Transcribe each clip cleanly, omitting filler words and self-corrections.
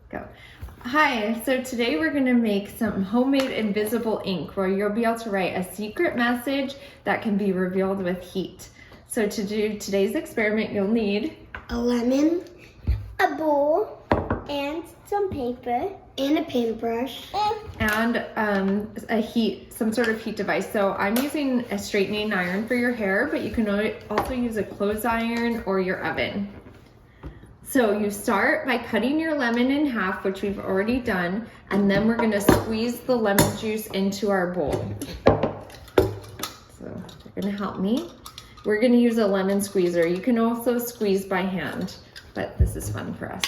Go. Hi, so today we're going to make some homemade invisible ink where you'll be able to write a secret message that can be revealed with heat. So to do today's experiment, you'll need a lemon, a bowl, and some paper, and a paintbrush, and some sort of heat device. So I'm using a straightening iron for your hair, but you can also use a clothes iron or your oven. So you start by cutting your lemon in half, which we've already done, and then we're gonna squeeze the lemon juice into our bowl. So you're gonna help me. We're gonna use a lemon squeezer. You can also squeeze by hand, but this is fun for us.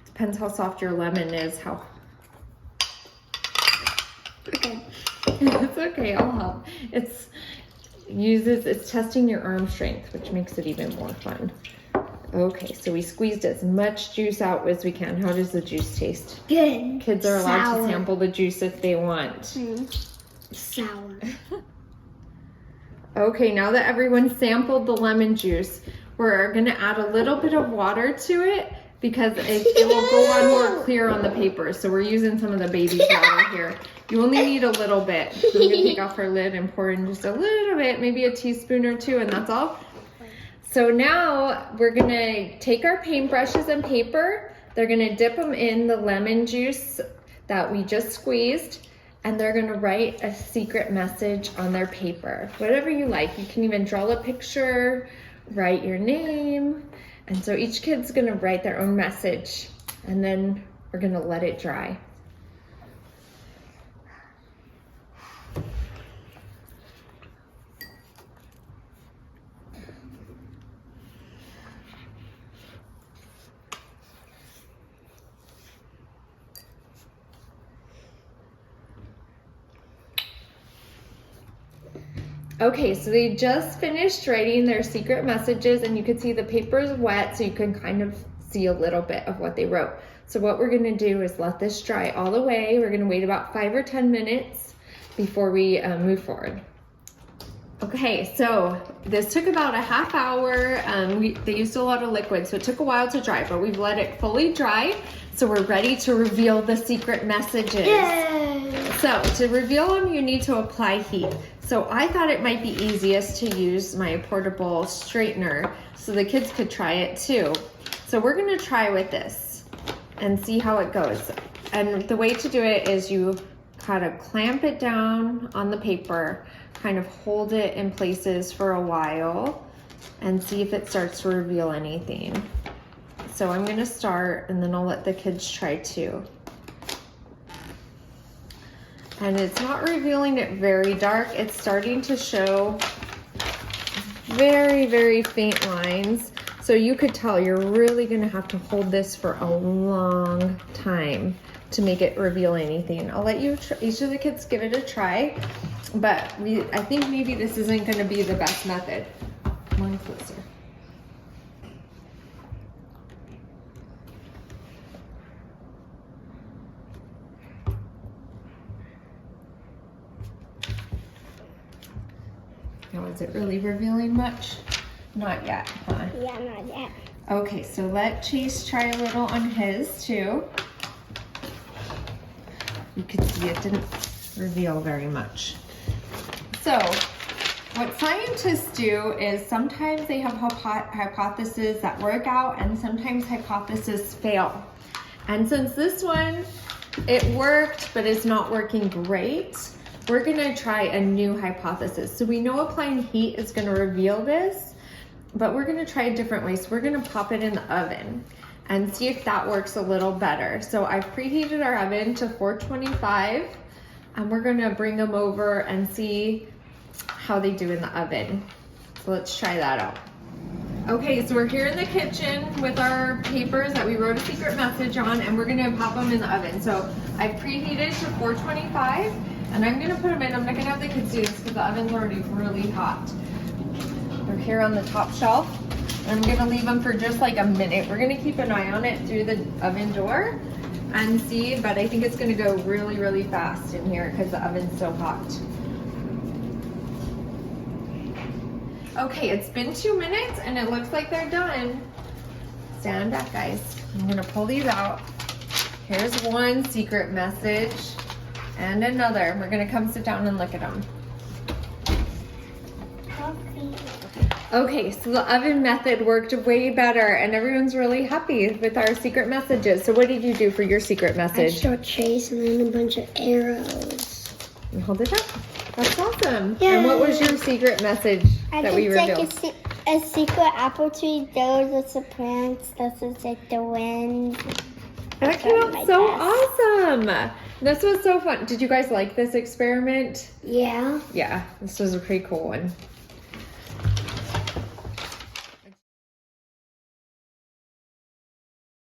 Depends how soft your lemon is, Okay. It's okay, I'll help. It's testing your arm strength, which makes it even more fun. Okay, so we squeezed as much juice out as we can. How does the juice taste? Good. Kids are allowed Sour. to sample the juice if they want. Sour. Okay, now that everyone sampled the lemon juice, we're gonna add a little bit of water to it because it will go on more clear on the paper. So we're using some of the baby's water here. You only need a little bit. I'm gonna take off our lid and pour in just a little bit, maybe a teaspoon or two, and that's all. So now we're gonna take our paintbrushes and paper. They're gonna dip them in the lemon juice that we just squeezed, and they're gonna write a secret message on their paper. Whatever you like. You can even draw a picture, write your name. And so each kid's gonna write their own message, and then we're gonna let it dry. Okay, so they just finished writing their secret messages, and you can see the paper is wet, so you can kind of see a little bit of what they wrote. So what we're gonna do is let this dry all the way. We're gonna wait about 5 or 10 minutes before we move forward. Okay, so this took about a half hour. They used a lot of liquid, so it took a while to dry, but we've let it fully dry. So we're ready to reveal the secret messages. Yay! So to reveal them, you need to apply heat. So I thought it might be easiest to use my portable straightener so the kids could try it too. So we're gonna try with this and see how it goes. And the way to do it is you kind of clamp it down on the paper, kind of hold it in places for a while and see if it starts to reveal anything. So I'm gonna start and then I'll let the kids try too. And it's not revealing it very dark. It's starting to show very, very faint lines. So you could tell you're really gonna have to hold this for a long time to make it reveal anything. I'll let each of the kids give it a try, but I think maybe this isn't gonna be the best method. Come on closer. Now, is it really revealing much? Not yet, huh? Yeah, not yet. Okay, so let Chase try a little on his too. You can see it didn't reveal very much. So, what scientists do is sometimes they have hypotheses that work out and sometimes hypotheses fail. And since this one, it worked, but it's not working great, we're gonna try a new hypothesis. So we know applying heat is gonna reveal this, but we're gonna try a different way. So we're gonna pop it in the oven and see if that works a little better. So I've preheated our oven to 425, and we're gonna bring them over and see how they do in the oven. So let's try that out. Okay, so we're here in the kitchen with our papers that we wrote a secret message on, and we're gonna pop them in the oven. So I've preheated to 425, and I'm gonna put them in. I'm not gonna have the kids do this because the oven's already really hot. They're here on the top shelf. I'm gonna leave them for just like a minute. We're gonna keep an eye on it through the oven door and see, but I think it's gonna go really, really fast in here because the oven's so hot. Okay, it's been 2 minutes and it looks like they're done. Stand back, guys. I'm gonna pull these out. Here's one secret message and another. We're gonna come sit down and look at them. Okay, so the oven method worked way better and everyone's really happy with our secret messages. So what did you do for your secret message? Extra trace and then a bunch of arrows. You hold it up. That's awesome. Yeah. And what was your secret message that we revealed? A secret apple tree. Those are the plants. This is like the wind. That came out so awesome. This was so fun. Did you guys like this experiment? Yeah. Yeah, this was a pretty cool one.